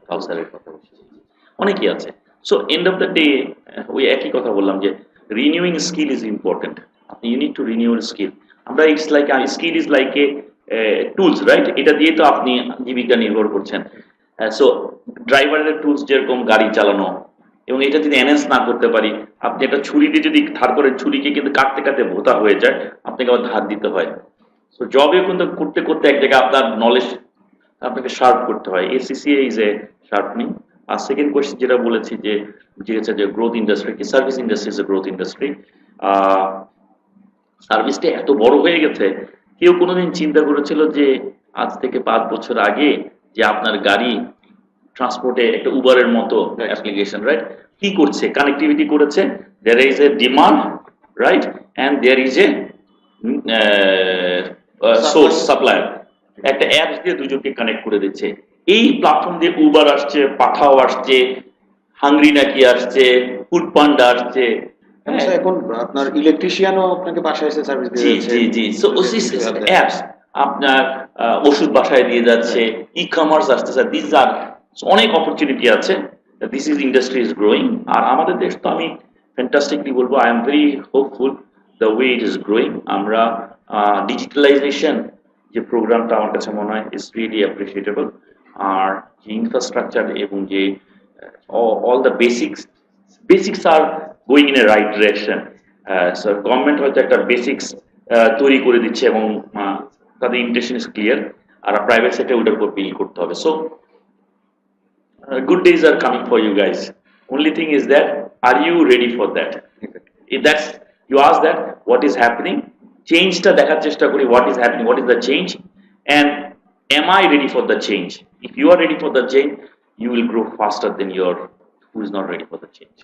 কাউসারের কথা বলছি, অনেকেই আছে। So end of the day ওই একই কথা বললাম যে রিনিউইং স্কিল ইজ ইম্পর্টেন্ট। আপনি you need to renew skill. আমরা it's like skill is like a tools, right? এটা দিয়ে তো আপনি জীবিকা নির্ভর করছেন। সো ড্রাইভারের টুলস যেরকম গাড়ি চালানো, এবং এটা যদি এনহ্যান্স না করতে পারি, আপনি একটা ছুরি দিয়ে যদি ধার করেন, ছুরিকে কিন্তু কাটতে কাটতে ভোতা হয়ে যায়, আপনাকে আবার ধার দিতে হয়। সো জবে কিন্তু করতে করতে এক জায়গায় আপনার নলেজ আপনাকে শার্প করতে হয়। ACC is a sharpening. আর সেকেন্ড কোয়েশ্চেন যেটা বলেছি যে জিজ্ঞাসা যে গ্রোথ ইন্ডাস্ট্রি কি, service industry is a growth industry. সার্ভিসটা এত বড় হয়ে গেছে, কেউ কোনোদিন চিন্তা করেছিল যে আজ থেকে 5 বছর আগে যে আপনার গাড়ি ট্রান্সপোর্টে একটা উবারের মতো অ্যাপ্লিকেশন, রাইট? কি করছে? কানেক্টিভিটি করেছে, there is a demand, right, and there is a source supplier, একটা অ্যাপস দিয়ে দুজনকে কানেক্ট করে দিচ্ছে। এই প্ল্যাটফর্ম দিয়ে উবার আসছে, পাঠাও আসছে, হাংরি নাকি আসছে, ফুড পান্ডা আসছে, এখন আপনার ইলেকট্রিশিয়ানও আপনাকে বাসায় এসে সার্ভিস দিয়ে যাচ্ছে। জি জি, সো অ্যাপস আপনার ওষুধ বাসায় দিয়ে যাচ্ছে, ই কমার্স আসতেছে, দিস আর অনেক অপরচুনিটি আছে। This is industry is growing. আর আমাদের দেশ তো আমি ফ্যান্টাস্টিকলি বলবো, I am very hopeful the way it is growing. আমরা ডিজিটালাইজেশন যে প্রোগ্রামটা আমার কাছে মনে হয় ইজ রিয়েলি অ্যাপ্রিসিয়েটেবল। আর যে ইনফ্রাস্ট্রাকচার এবং যে all the basics are going in a right direction. So government হয়তো একটা বেসিক্স তৈরি করে দিচ্ছে এবং তাদের ইন্টেনশন ইজ ক্লিয়ার, আর প্রাইভেট সেক্টর ওটার উপর বিল করতে হবে। So good days are coming for you guys. Only thing is that, are you ready for that? That's You ask that what is happening, চেঞ্জটা দেখার চেষ্টা করি, what is happening, what is the change, and am I ready for the change? If you are ready for the change, you will grow faster than your who is not ready for the change.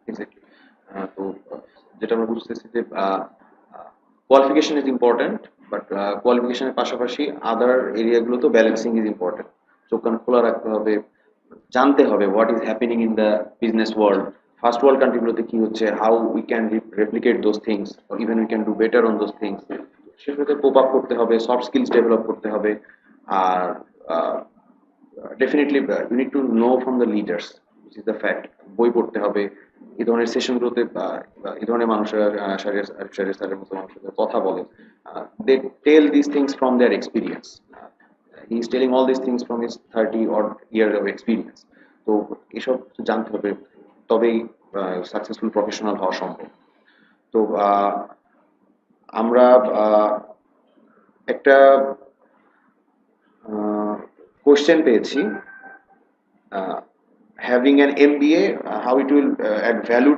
Exactly. তো যেটা আমরা বুঝতেছি যে qualification is important, but কোয়ালিফিকেশনের পাশাপাশি other এরিয়াগুলোতেও balancing is important. চোখ কান খোলা রাখতে হবে, জানতে হবে what is happening in the business world, first world কান্ট্রিগুলোতে কি হচ্ছে, how we can replicate those things, even we can do better on those things. সেগুলোতে কোপ আপ করতে হবে, সফট স্কিলস ডেভেলপ করতে হবে। আর definitely you need to know from the leaders, which is the fact. বই পড়তে হবে, এই ধরনের সেশনগুলোতে এই ধরনের মানুষেরা আরিফ স্যারের মতো মানুষের সাথে কথা বলে, they tell this things from their experience. He is telling all this things from his 30 odd years of experience. তো এসব জানতে হবে, তবেই সাকসেসফুল প্রফেশনাল হওয়া সম্ভব। তো আমরা একটা কোশ্চেন পেয়েছি, having an MBA, how it will add value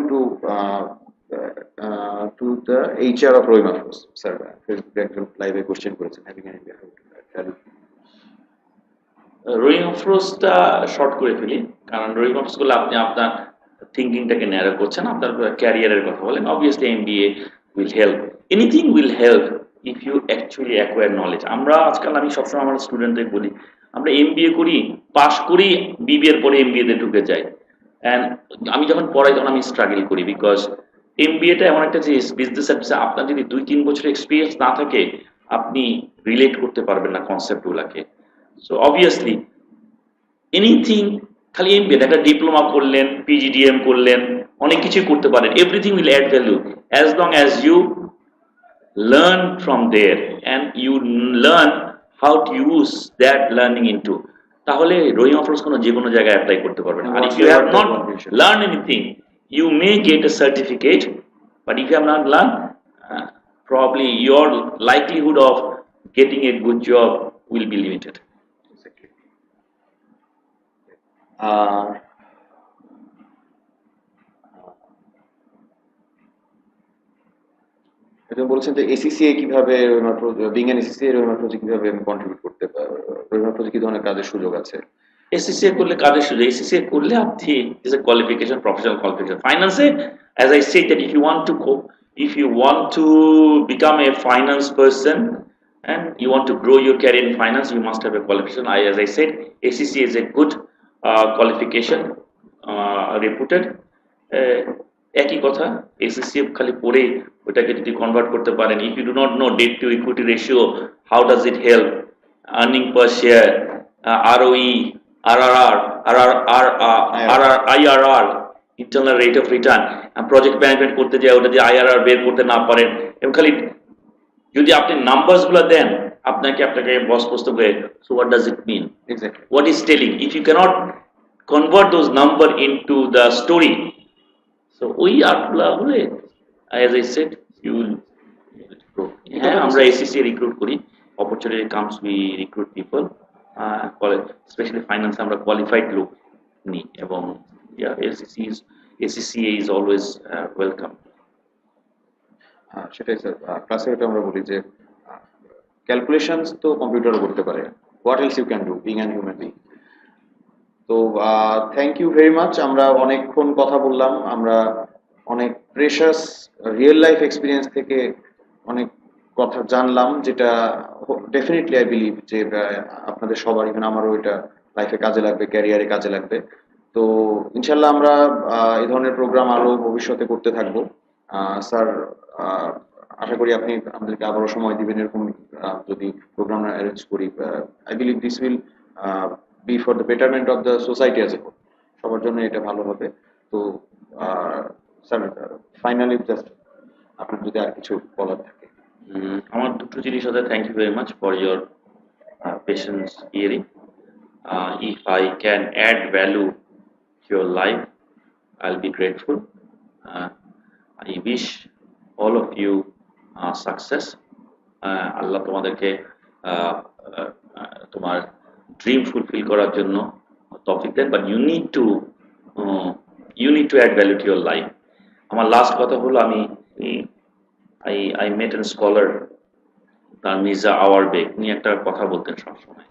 to the HR of Rahimafrooz. Sir, ফেসবুকে একজন লাইভে কোশ্চেন করেছেন, having an MBA, how it will add value. রহিমফ্রোজটা শর্ট করে ফেলি, কারণ রহিমফ্রোজ গুলো আপনি আপনার থিঙ্কিংটাকে ন্যারো করছেন, আপনার ক্যারিয়ারের কথা বলেন। Obviously MBA will help, anything will help if you actually acquire knowledge. আমরা আজকাল, আমি সবসময় আমার স্টুডেন্টদের বলি, আমরা এমবিএ করি, পাশ করি, বিবিএ এর পরে এমবিএ তে ঢুকে যাই। অ্যান্ড আমি যখন পড়াই তখন আমি স্ট্রাগল করি, বিকজ এমবিএটা এমন একটা জিনিস, বিজনেস সার্ভিসে আপনার যদি 2-3 বছরের এক্সপিরিয়েন্স না থাকে, আপনি রিলেট করতে পারবেন না কনসেপ্টগুলোকে। সো অবভিয়াসলি এনিথিং, খালি এমবিএ একটা ডিপ্লোমা করলেন, পিজিডিএম করলেন, অনেক কিছুই করতে পারেন, everything will add value as long as you learn from there and you learn how to use that learning into, তাহলে রহিমফ্রোজ যে কোনো জায়গায় অ্যাপ্লাই করতে পারবেন। আর if you have not learn anything, you may get a certificate, but if you have not learned, probably your likelihood of getting a good job will be limited. এটা বলছেন যে এসিসিএ কিভাবে, বিং এন এসিসিএ রহিমফ্রোজ কিভাবে contribute করতে পারে, রহিমফ্রোজ কি ধরনের কাজের সুযোগ আছে? এসিসিএ করলে কাজের সুযোগ, এসিসিএ করলে আপনি is a qualification, professional qualification. ফাইন্যান্সে as I said that if you want to become a finance person and you want to grow your career in finance, you must have a qualification. As I said, ACCA is a good qualification, reputed. একই কথা, ACCA খালি পড়ে ওটাকে যদি convert করতে পারেন, if you do not know debt to equity ratio, how does it help, earning per share, ROE, RRR, IRR, internal rate of return, project management করতে যায় ওটা দিয়ে আইআরআর বের করতে না পারেন, এবং খালি যদি আপনি নাম্বারস গুলো দেন, আপনাকে বস প্রশ্ন করে, so what does it mean, exactly what is telling, if you cannot convert those number into the story, so ওই আর্টগুলো হলে as I said you will grow. হ্যাঁ, আমরা এসিসি রিক্রুট করি, opportunity comes we recruit people, specially ফাইন্যান্সে আমরা qualified লোক নিই, এবং yeah, ACCA is always welcome. সেটাই স্যার, ক্লাসে এটা আমরা বলি যে ক্যালকুলেশনস তো কম্পিউটারও করতে পারে, what else you can do being an human being. তো থ্যাংক ইউ ভেরি মাচ। আমরা অনেকক্ষণ কথা বললাম, আমরা অনেক প্রেশাস রিয়েল লাইফ এক্সপিরিয়েন্স থেকে অনেক কথা জানলাম, যেটা ডেফিনেটলি আই বিলিভ যে আপনাদের সবার, ইভেন আমারও এটা লাইফে কাজে লাগবে, ক্যারিয়ারে কাজে লাগবে। তো ইনশাল্লাহ আমরা এই ধরনের প্রোগ্রাম আরো ভবিষ্যতে করতে থাকবো। স্যার, আশা করি আপনি আমাদেরকে আবারও সময় দিবেন, এরকম যদি প্রোগ্রাম অ্যারেঞ্জ করি। I believe this will be for the betterment of the society as a whole, সবার জন্য এটা ভালো হবে। তো স্যার, ফাইনালি জাস্ট আপনার যদি আর কিছু বলার থাকে। আমার দুটো জিনিস হতে, thank you very much for your patience hearing. If I can add value to your life, I'll be grateful. I wish all of you success. Allah তোমাদেরকে তোমার ড্রিম ফুলফিল করার জন্য তৌফিক দেন, but you need to add value to your life. আমার last কথা হলো, আমি I met a scholar, তার মির্জা আওয়ার বেগ, উনি একটা কথা বলতেন সবসময়,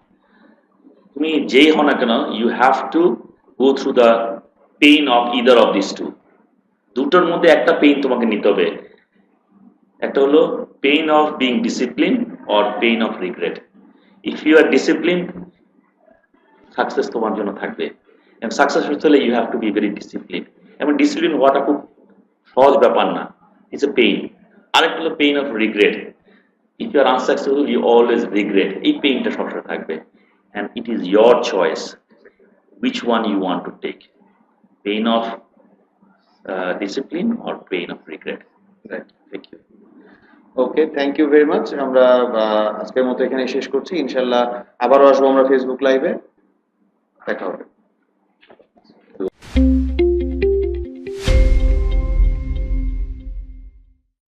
তুমি যেই হও না কেন, you have to go through the pain of either of this two. দুটোর মধ্যে একটা পেইন তোমাকে নিতে হবে, একটা হলো pain of being discipline or pain of regret. If you are discipline, success তোমার জন্য থাকবে, এবং সাকসেস হতে হলে you have to be very discipline, এবং ডিসিপ্লিন হওয়াটা খুব সহজ ব্যাপার না, ইটস এ পেইন। আরেকটা হলো pain of regret, if you are unsuccessful you always regret, এই পেইনটা সবসময় থাকবে, and it is your choice which one you want to take, pain of discipline or pain of regret. Right. Thank you. Okay, thank you very much. আমরা আজকের মতো এখানে শেষ করছি। ইনশাল্লাহ আবারও আসবো আমরা ফেসবুক লাইভে, দেখা হবে।